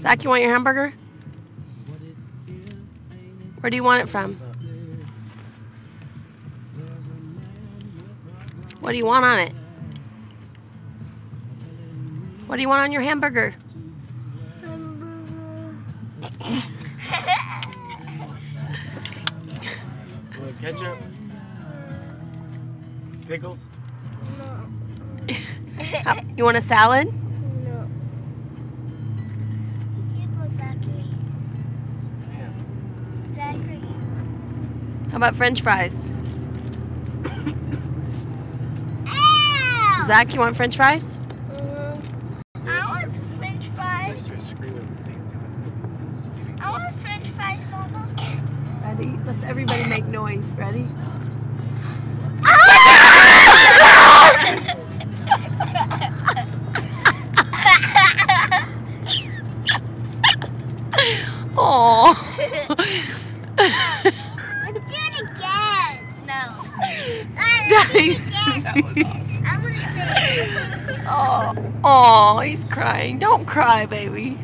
Zach, you want your hamburger? Where do you want it from? What do you want on it? What do you want on your hamburger? Ketchup? Pickles? You want a salad? No. Here you go, Zachary. Yeah. Zachary. How about French fries? Ow! Zach, you want French fries? I want French I fries. start screaming at the same time. I want French fries, Mama. Ready? Let's everybody make noise. Ready? Oh. Do it again. No. Daddy. That was awesome. I want to say. Oh, he's crying. Don't cry, baby.